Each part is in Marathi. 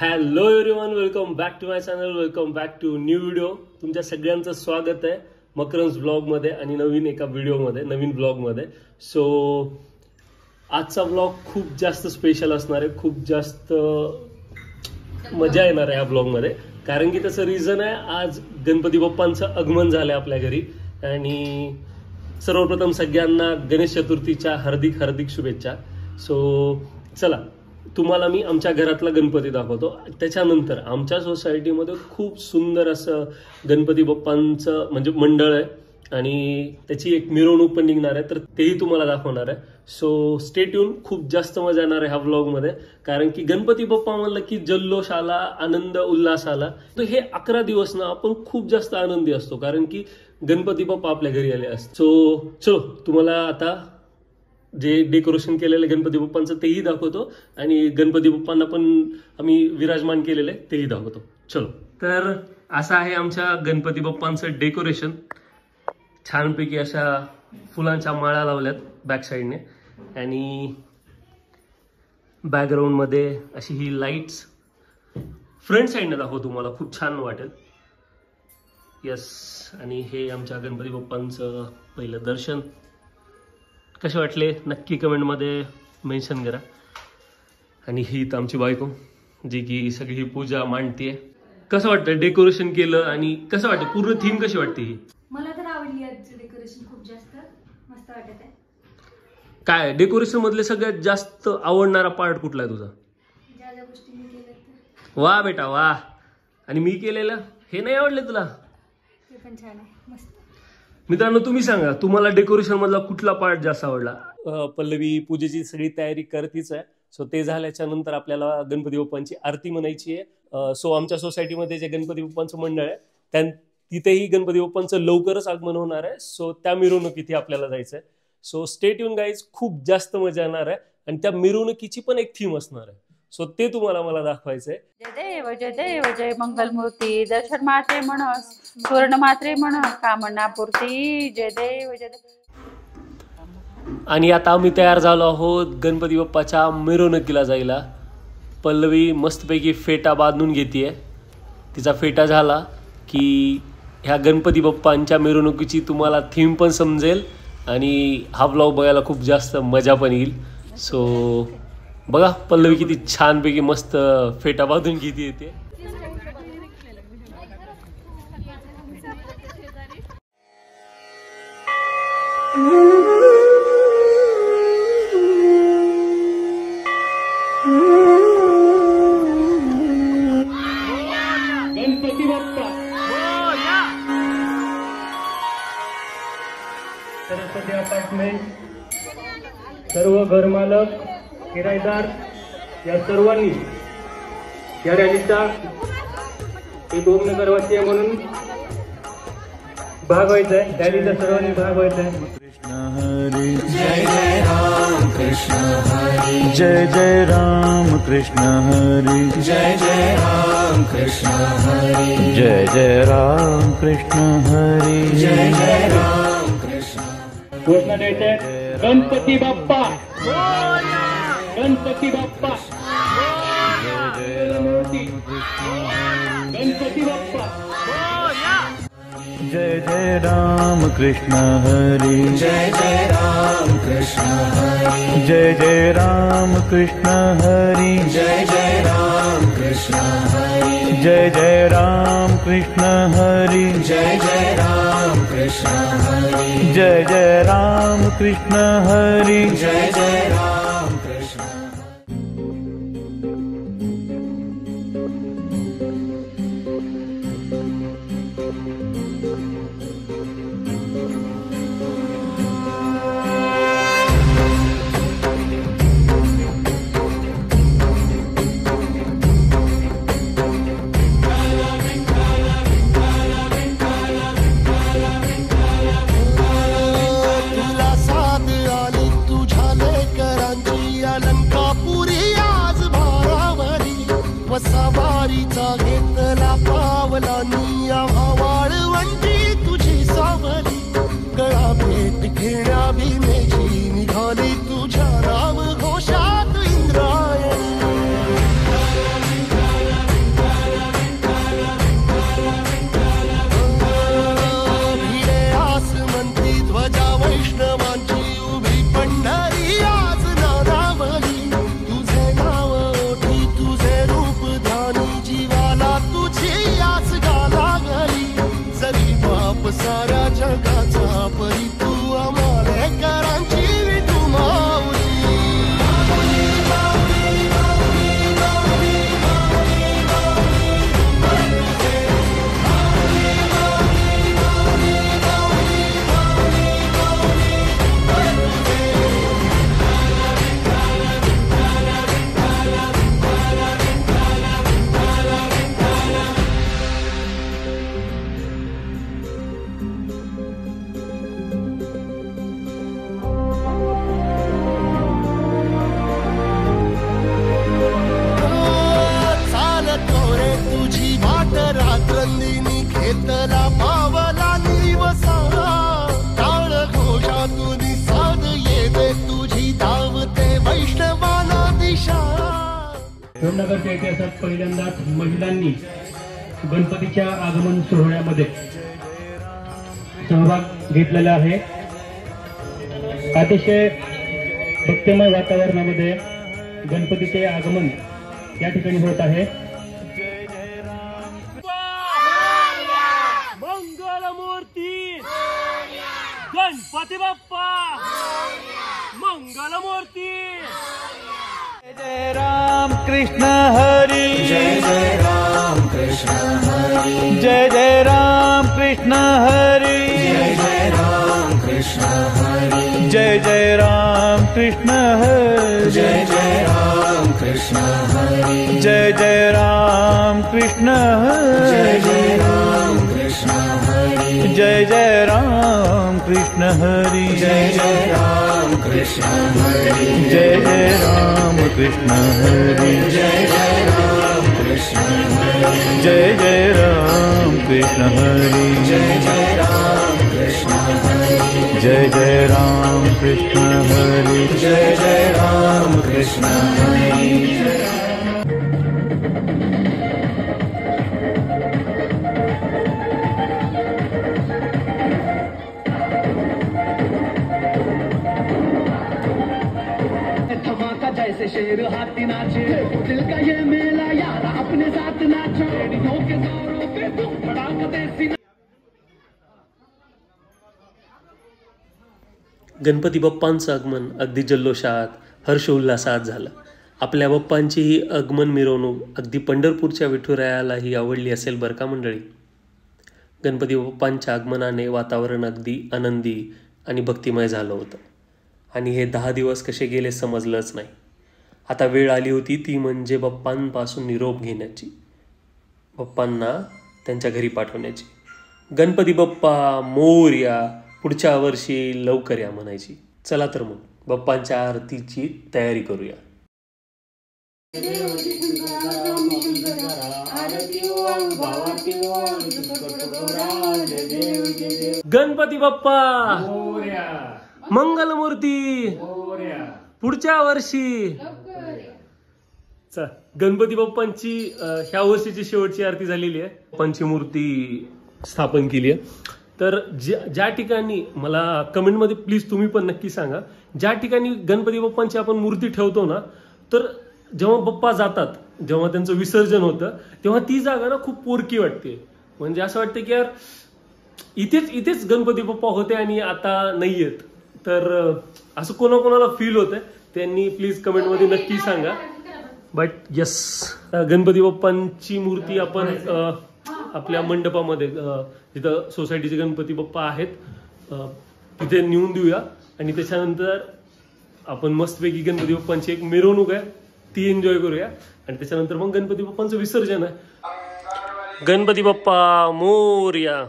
Hello everyone, welcome back to my channel, welcome back to new video. तुमच्या सगळ्यांचं स्वागत आहे मकरन्स ब्लॉगमध्ये आणि नवीन एका व्हिडिओमध्ये, नवीन ब्लॉगमध्ये. सो आजचा ब्लॉग खूप जास्त स्पेशल असणार आहे, खूप जास्त मजा येणार आहे या ब्लॉगमध्ये. कारण की त्याचं रिझन आहे, आज गणपती बाप्पांचं आगमन झालं आपल्या घरी. आणि सर्वप्रथम सगळ्यांना गणेश चतुर्थीच्या हार्दिक हार्दिक शुभेच्छा. सो चला, तुम्हाला मी आमच्या घरातला गणपती दाखवतो. त्याच्यानंतर आमच्या सोसायटीमध्ये खूप सुंदर असं गणपती बाप्पांचं म्हणजे मंडळ आहे आणि त्याची एक मिरवणूक पण निघणार आहे, तर तेही तुम्हाला दाखवणार आहे. सो स्टे ट्यून, खूप जास्त मजा येणार आहे ह्या व्लॉगमध्ये. कारण की गणपती बाप्पा म्हणलं की जल्लोष आला, आनंद उल्हास आला. तर हे 11 दिवस ना आपण खूप जास्त आनंदी असतो, कारण की गणपती बाप्पा आपल्या घरी आले असतात. सो चलो, तुम्हाला आता जे डेकोरेशन केलेलं गणपती बाप्पांचं तेही दाखवतो आणि गणपती बाप्पांना पण आम्ही विराजमान केलेले तेही दाखवतो. चलो, तर असं आहे आमच्या गणपती बाप्पांचं डेकोरेशन. छानपैकी अशा फुलांच्या माळा लावल्यात बॅक साईडने आणि बॅकग्राऊंडमध्ये अशी ही लाईट्स. फ्रंट साईडने दाखवतो, तुम्हाला खूप छान वाटेल. यस, आणि हे आमच्या गणपती बाप्पांचं पहिलं दर्शन. कसे वाटले नक्की कमेंटमध्ये मेन्शन करा. आणि ही तर आमची बायको, जी की सगळी ही पूजा मांडतीये. कसं वाटतं डेकोरेशन केलं आणि कसं वाटतं, पूर्ण थीम कशी वाटते ही? मला तर आवडली आजचं डेकोरेशन, खूप जास्त मस्त वाटत आहे. काय डेकोरेशन मधले सगळ्यात जास्त आवडणारा पार्ट कुठला आहे तुझा? ज्या ज्या गोष्टी मी केल्या. वा बेटा वा. आणि मी केलेलं हे नाही आवडले तुला? ते पण छान आहे, मस्त. मित्रांनो, तुम्ही सांगा तुम्हाला डेकोरेशन मधला कुठला पार्ट जास्त आवडला? पल्लवी पूजेची सगळी तयारी करतीच आहे. सो ते झाल्याच्या नंतर आपल्याला गणपती बाप्पांची आरती म्हणायची आहे. सो आमच्या सोसायटीमध्ये जे गणपती बाप्पांचं मंडळ आहे तिथेही गणपती बाप्पांचं लवकरच आगमन होणार आहे. सो त्या मिरवणुकीत आपल्याला जायचं आहे. सो स्टे ट्यून गाईज, खूप जास्त मजा येणार आहे आणि त्या मिरवणुकीची पण एक थीम असणार आहे. सो ते तुम्हाला मला दाखवायचंय. जय देव जय मंगलमूर्ती, दर्शन मात्रे म्हण, सुवर्ण मात्रे म्हण, कामना पूर्ती. जय देव जय देव. आणि आता आम्ही तयार झालो आहोत गणपती बाप्पाच्या मिरवणुकीला जायला. पल्लवी मस्तपैकी फेटा बांधून घेतीये. तिचा फेटा झाला की ह्या गणपती बाप्पांच्या मिरवणुकीची तुम्हाला थीम पण समजेल आणि हा ब्लॉग बघायला खूप जास्त मजा पण येईल. सो बघा पल्लवी किती छानपैकी मस्त फेटा बांधून घेते येते. गणपती बाप्पा सरस्वती अपार्टमेंट, सर्व घरमालक, किरायदार या सर्वांनी या रॅलीचा एक ओमनगरवासी म्हणून भाग व्हायचा आहे. रॅलीचा सर्वांनी भाग व्हायचा आहे. जय जय राम कृष्ण हरी, जय जय राम कृष्ण हरी, जय जय राम कृष्ण हरी, जय जय राम कृष्ण हरी, जय जय राम कृष्ण. घोषणा द्यायची आहे, गणपती बाप्पा, गणपती बाप्पा, गणपती बाप्पा. जय जय राम कृष्ण हरी, जय जय राम कृष्ण हरी, जय जय राम कृष्ण हरी, जय जय राम कृष्ण हरी, जय जय राम कृष्ण हरी, जय जय राम कृष्ण हरी, जय जय राम कृष्ण हरी, जय जय राम कृष्ण. सवारीचा घेतला पावला निया वाळवंटी तुझी सावली, गळा भेट घेण्या भीमेची निघाली तुझ्या राम घोषात इंद्रायणी. वडनगरच्या इतिहासात पहिल्यांदाच महिलांनी गणपतीच्या आगमन सोहळ्यामध्ये सहभाग घेतलेला आहे। अतिशय भक्तिमय वातावरणामध्ये गणपतीचे आगमन या ठिकाणी होत आहे। मंगलमूर्ती गणपती बाप्पा मंगलमूर्ती। जय राम कृष्ण हरी जय जय राम कृष्ण हरी जय जय राम कृष्ण हरी जय जय राम कृष्ण हरी जय जय राम कृष्ण हरी जय जय राम कृष्ण हरी जय जय राम कृष्ण हरी जय जय राम कृष्ण हरी जय जय राम कृष्ण हरी जय जय राम कृष्ण हरी जय जय राम कृष्ण हरी जय जय राम कृष्ण हरी जय जय राम कृष्ण हरी जय जय राम कृष्ण हरी जय जय राम कृष्ण हरी जय जय राम कृष्ण हरी। जैसे शेर हाथी नाचे दिल का ये मेला यार अपने साथ नाचो रेडियो के जोरों पे धूम धड़ाका देसी। गणपती बाप्पांचं आगमन अगदी जल्लोषात हर्षोल्लासात झालं। आपल्या बाप्पांची ही आगमन मिरवणूक अगदी पंढरपूरच्या विठुरायालाही आवडली असेल बरं का मंडळी। गणपती बाप्पांच्या आगमनाने वातावरण अगदी आनंदी आणि भक्तिमय झालं होतं आणि हे 10 दिवस कसे गेले समजलंच नाही। आता वेळ आली होती ती म्हणजे बाप्पांपासून निरोप घेण्याची, बाप्पांना त्यांच्या घरी पाठवण्याची। गणपती बाप्पा मोरया पुढच्या वर्षी लवकर या म्हणायची। चला तर मग बाप्पांच्या आरतीची तयारी करूया। गणपती बाप्पा मंगलमूर्ती पुढच्या वर्षी। गणपती बाप्पांची ह्या वर्षीची शेवटची आरती झालेली आहे। बाप्पांची मूर्ती स्थापन केली आहे। तर ज्या ठिकाणी मला कमेंटमध्ये प्लीज तुम्ही पण नक्की सांगा, ज्या ठिकाणी गणपती बाप्पांची आपण मूर्ती ठेवतो ना, तर जेव्हा बाप्पा जातात, जेव्हा त्यांचं विसर्जन होतं तेव्हा ती जागा ना खूप पोरकी वाटते। म्हणजे असं वाटतं की यार इथेच गणपती बाप्पा होते आणि आता नाही आहेत। तर असं कोणाकोणाला फील होतंय त्यांनी प्लीज कमेंटमध्ये नक्की सांगा। बट यस, गणपती बाप्पांची मूर्ती आपण आपल्या मंडपामध्ये जिथं सोसायटीचे गणपती बाप्पा आहेत तिथे नेऊन देऊया आणि त्याच्यानंतर आपण मस्तपैकी गणपती बाप्पांची एक मिरवणूक आहे ती एन्जॉय करूया आणि त्याच्यानंतर मग गणपती बाप्पांचं विसर्जन आहे। गणपती बाप्पा मोरया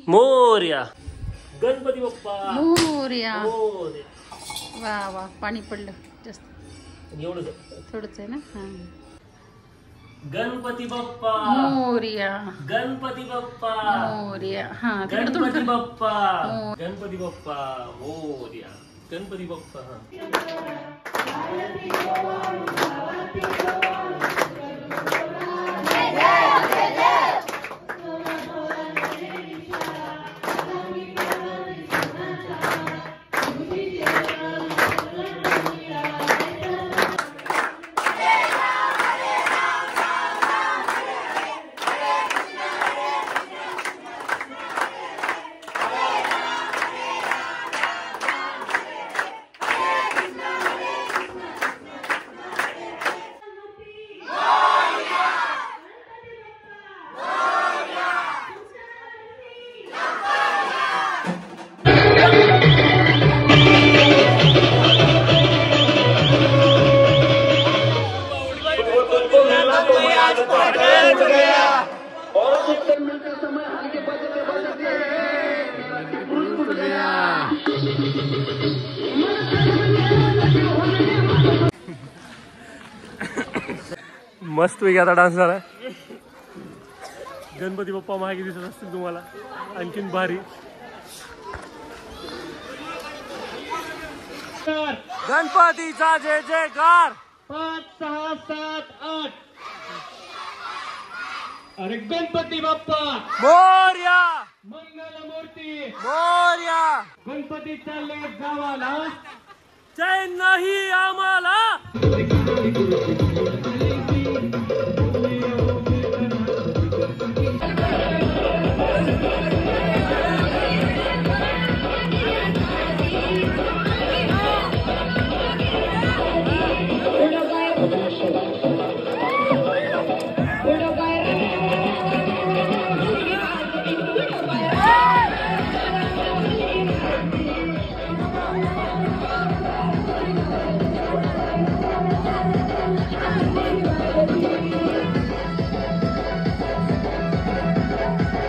मोरया गणपती बाप्पा मोरया। मोरया। वा वा, पाणी पडलं जास्त, एवढंच थोडंच आहे ना। हा, गणपती बाप्पा मोरया गणपती बाप्पा मोरया। हा, गणपती बाप्पा गणपती बाप्पा मोरया गणपती बाप्पा। मस्त पैकी आता डान्स झाला। गणपती बाप्पा मागे दिसत असतील तुम्हाला आणखीन भारी। गणपतीचा जय जयकार। 5, 6, 7, 8. अरे गणपती बाप्पा मोरया, मंगलमूर्ती मोरया. गणपती चालले गावाला. चैन नाही आम्हाला.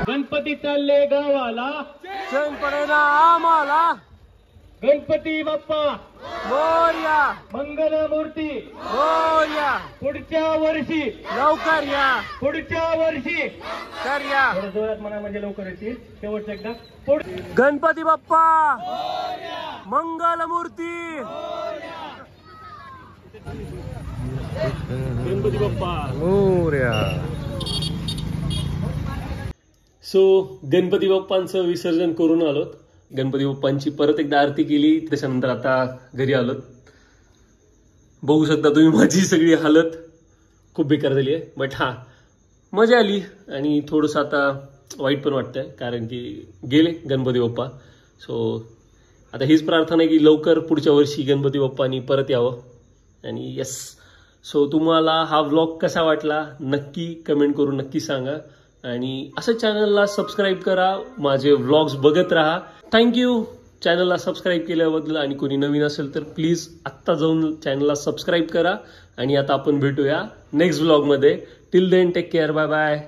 गणपती चालले गावाला. चैन पडेना आम्हाला. गणपती बाप्पा मोरया, मंगलमूर्ती मोरया. पुढच्या वर्षी. लवकर या, पुढच्या वर्षी. कर या. थोडं जोरात म्हणा म्हणजे लवकर येतील. शेवटचं एकदा. गणपती बाप्पा मंगलमूर्ती. गणपती बाप्पा मोरया. सो गणपती बाप्पांचं विसर्जन करून आलोत. गणपती बाप्पांची परत एकदा आरती केली. त्याच्यानंतर आता घरी आलोत. बघू शकता तुम्ही माझी सगळी हालत खूप बेकार झाली आहे. बट हा मजा आली आणि थोडंसं आता वाईट पण वाटतंय कारण की गेले गणपती बाप्पा. सो आता हीच प्रार्थना आहे की लवकर पुढच्या वर्षी गणपती बाप्पांनी परत यावं. आणि यस, सो तुम्हाला हा व्लॉग कसा वाटला नक्की कमेंट करून नक्की सांगा. आणि असं चॅनलला सबस्क्राईब करा, माझे व्लॉग्स बघत राहा. थँक्यू चॅनलला सबस्क्राईब केल्याबद्दल. आणि कोणी नवीन असेल तर प्लीज आत्ता जाऊन चॅनलला सबस्क्राईब करा. आणि आता आपण भेटूया नेक्स्ट व्लॉगमध्ये. Till then take care, bye bye.